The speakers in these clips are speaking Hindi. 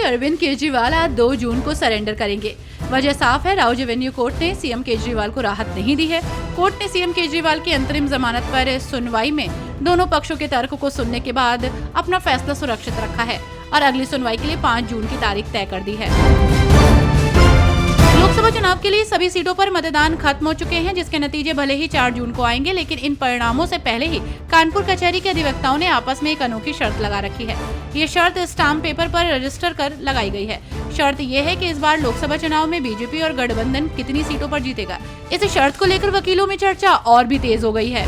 अरविंद केजरीवाल आज 2 जून को सरेंडर करेंगे। वजह साफ है, राउज एवेन्यू कोर्ट ने सीएम केजरीवाल को राहत नहीं दी है। कोर्ट ने सीएम केजरीवाल की अंतरिम जमानत पर सुनवाई में दोनों पक्षों के तर्क को सुनने के बाद अपना फैसला सुरक्षित रखा है और अगली सुनवाई के लिए 5 जून की तारीख तय कर दी है। लोकसभा चुनाव के लिए सभी सीटों पर मतदान खत्म हो चुके हैं, जिसके नतीजे भले ही 4 जून को आएंगे, लेकिन इन परिणामों से पहले ही कानपुर कचहरी के अधिवक्ताओं ने आपस में एक अनोखी शर्त लगा रखी है। ये शर्त स्टाम्प पेपर पर रजिस्टर कर लगाई गई है। शर्त ये है कि इस बार लोकसभा चुनाव में बीजेपी और गठबंधन कितनी सीटों पर जीतेगा। इस शर्त को लेकर वकीलों में चर्चा और भी तेज हो गई है।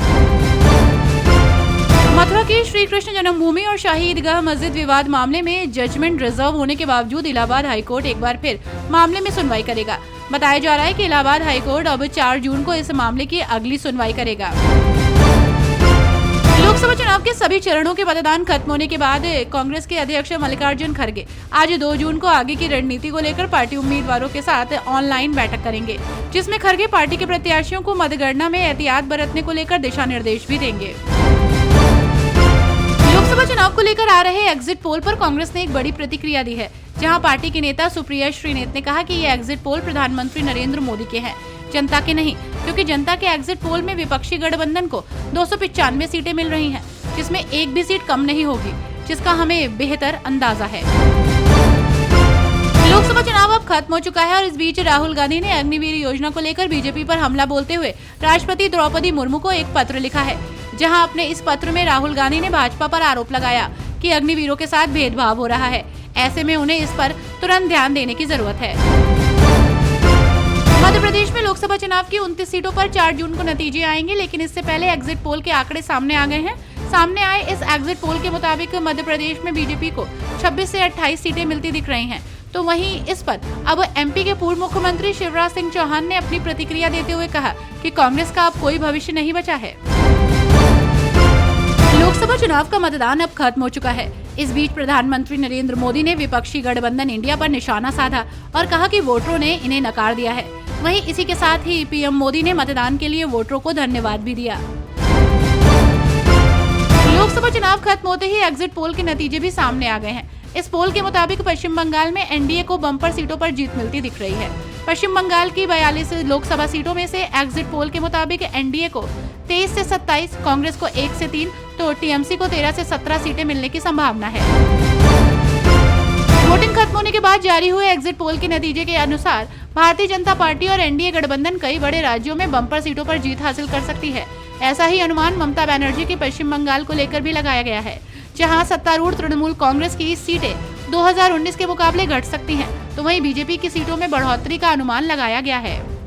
मथुरा की श्री कृष्ण जन्मभूमि और शाही ईदगाह मस्जिद विवाद मामले में जजमेंट रिजर्व होने के बावजूद इलाहाबाद हाईकोर्ट एक बार फिर मामले में सुनवाई करेगा। बताया जा रहा है कि इलाहाबाद हाईकोर्ट अब 4 जून को इस मामले की अगली सुनवाई करेगा। लोकसभा चुनाव के सभी चरणों के मतदान खत्म होने के बाद कांग्रेस के अध्यक्ष मल्लिकार्जुन खड़गे आज 2 जून को आगे की रणनीति को लेकर पार्टी उम्मीदवारों के साथ ऑनलाइन बैठक करेंगे, जिसमें खड़गे पार्टी के प्रत्याशियों को मतगणना में एहतियात बरतने को लेकर दिशा निर्देश भी देंगे। लोकसभा चुनाव को लेकर आ रहे एग्जिट पोल पर कांग्रेस ने एक बड़ी प्रतिक्रिया दी है, जहां पार्टी की नेता सुप्रिया श्रीनेत ने कहा कि ये एग्जिट पोल प्रधानमंत्री नरेंद्र मोदी के हैं, जनता के नहीं, क्योंकि जनता के एग्जिट पोल में विपक्षी गठबंधन को 295 सीटें मिल रही हैं, जिसमें एक भी सीट कम नहीं होगी, जिसका हमें बेहतर अंदाजा है। लोकसभा चुनाव अब खत्म हो चुका है और इस बीच राहुल गांधी ने अग्निवीर योजना को लेकर बीजेपी पर हमला बोलते हुए राष्ट्रपति द्रौपदी मुर्मू को एक पत्र लिखा है, जहां अपने इस पत्र में राहुल गांधी ने भाजपा पर आरोप लगाया कि अग्निवीरों के साथ भेदभाव हो रहा है। ऐसे में उन्हें इस पर तुरंत ध्यान देने की जरूरत है। मध्य प्रदेश में लोकसभा चुनाव की 29 सीटों पर 4 जून को नतीजे आएंगे, लेकिन इससे पहले एग्जिट पोल के आंकड़े सामने आ गए हैं। सामने आए इस एग्जिट पोल के मुताबिक मध्य प्रदेश में बीजेपी को 26 से 28 सीटें मिलती दिख रही हैं। तो वहीं इस पर अब एमपी के पूर्व मुख्यमंत्री शिवराज सिंह चौहान ने अपनी प्रतिक्रिया देते हुए कहा कि कांग्रेस का अब कोई भविष्य नहीं बचा है। लोकसभा चुनाव का मतदान अब खत्म हो चुका है। इस बीच प्रधानमंत्री नरेंद्र मोदी ने विपक्षी गठबंधन इंडिया पर निशाना साधा और कहा कि वोटरों ने इन्हें नकार दिया है। वहीं इसी के साथ ही पीएम मोदी ने मतदान के लिए वोटरों को धन्यवाद भी दिया। लोकसभा चुनाव खत्म होते ही एग्जिट पोल के नतीजे भी सामने आ गए हैं। इस पोल के मुताबिक पश्चिम बंगाल में एनडीए को बम्पर सीटों पर जीत मिलती दिख रही है। पश्चिम बंगाल की 42 लोकसभा सीटों में से एग्जिट पोल के मुताबिक एनडीए को 23 से 27, कांग्रेस को 1 से 3, तो टीएमसी को 13 से 17 सीटें मिलने की संभावना है। वोटिंग खत्म होने के बाद जारी हुए एग्जिट पोल के नतीजे के अनुसार भारतीय जनता पार्टी और एनडीए गठबंधन कई बड़े राज्यों में बम्पर सीटों पर जीत हासिल कर सकती है। ऐसा ही अनुमान ममता बनर्जी के पश्चिम बंगाल को लेकर भी लगाया गया है, जहां सत्तारूढ़ तृणमूल कांग्रेस की सीटें 2019 के मुकाबले घट सकती हैं, तो वहीं बीजेपी की सीटों में बढ़ोतरी का अनुमान लगाया गया है।